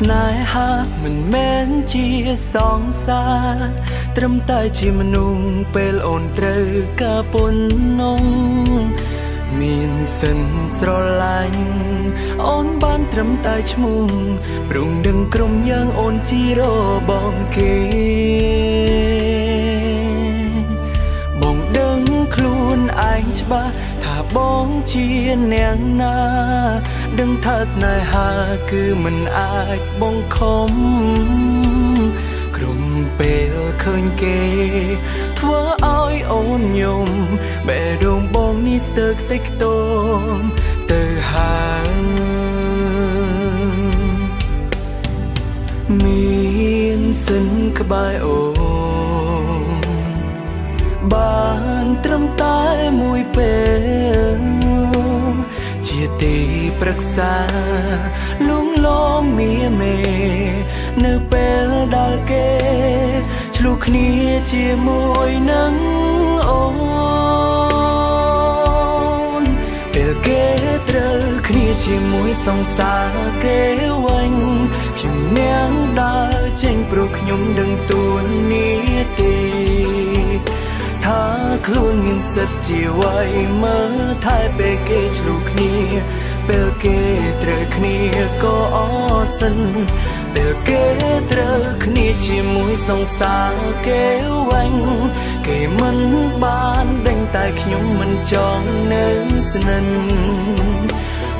ស្នេហាមិនមែនជាសងសាត្រឹមតែជាមនុស្សពេលអូនត្រូវការពុននងមានសិនស្រឡាញ់អូនបានត្រឹមតែឈ្មោះព្រមដឹងក្រុមយើងអូនជារបងគេបងដឹងខ្លួនឯងច្បាស់ថាបងជាអ្នកណាដឹងថាស្នេហាគឺមិនអាចបងខំក្រុមពេលឃើញគេធ្វើឲ្យអូនញោមបេះដូងបងនេះស្ទើរខ្ទេចខ្ទមទៅហើយមានសិនក្បែរអូនបានត្រឹមតែមួយពេលជាទីប្រឹក្សាលួងលោមមាមេនៅពេលដែលគេឆ្លុះគ្នាជាមួយនឹងអូនពេលគេត្រូវគ្នាជាមួយសង្សារគេវិញខ្ញុំនាងដើរចេញព្រោះខ្ញុំដឹងទួលនេះទេថាខ្លួនមានសិទ្ធជាអ្វីមើលថែពេលគេឆ្លុះគ្នាពេលគេត្រូវគ្នាក៏អសិនពេលគេត្រូវគ្នាជាមួយសង្សារគេវិញគេមិនបានដេញតែខ្ញុំមិនចង់នៅស្និទ្ធ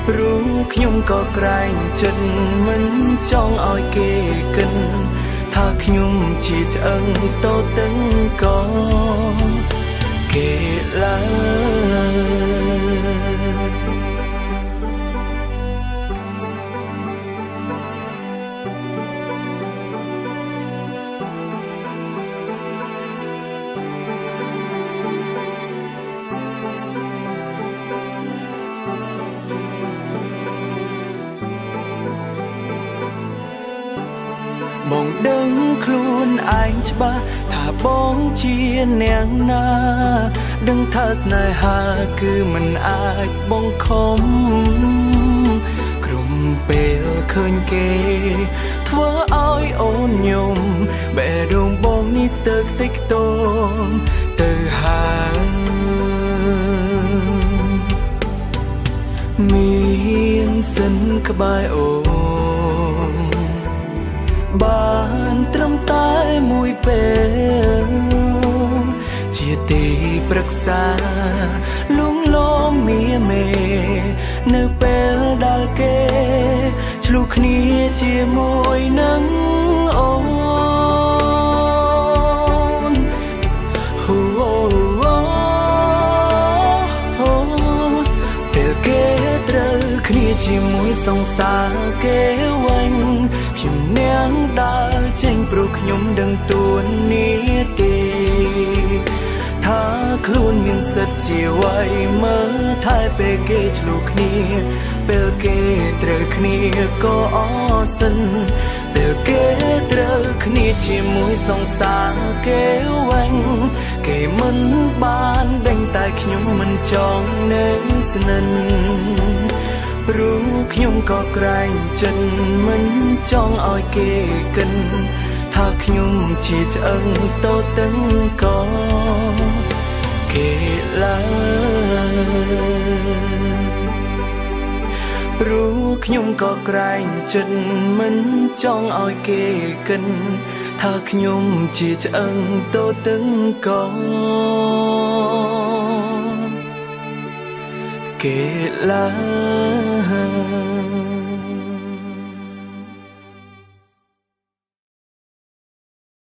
ព្រោះខ្ញុំក៏ក្រែងចិត្តមិនចង់ឲ្យគេគិតថាខ្ញុំជាឆ្អឹងតូចតឹងក៏គេឡើយបងដឹងខ្លួនឯងច្បាស់ថាបងជាអ្នកណាដឹងថាស្នេហាគឺមិនអាចបងខំក្រុមពេលឃើញគេធ្វើឲ្យអូនញោមបេះដូងបងនេះស្ទើរខ្ទេចខ្ទមទៅហើយមានសិនក្បែរអូនបានត្រឹមតែមួយពេលជាទីប្រឹក្សាលួងលោមមាមេនៅពេលដែលគេឆ្លុះគ្នាជាមួយនឹងអូនពេលគេត្រូវគ្នាជាមួយសង្សារគេវិញខ្ញុំនាងដើរចេញព្រោះខ្ញុំដឹងទួលនេះទេថាខ្លួនមានសិទ្ធជាអ្វីមើលថែពេលគេឆ្លុះគ្នាពេលគេត្រូវគ្នាក៏អសិនពេលគេត្រូវគ្នាជាមួយសង្សារគេវិញគេមិនបានដេញតែខ្ញុំមិនចង់នៅស្និទ្ធព្រោះខ្ញុំក៏ក្រែងចិត្តមិនចង់ឲ្យគេគិតថាខ្ញុំជាឆ្អឹងតូចតឹងក៏គេឡើយព្រោះខ្ញុំក៏ក្រែងចិត្តមិនចង់ឲ្យគេគិតថាខ្ញុំជាឆ្អឹងតូចតឹងក៏គេឡើយ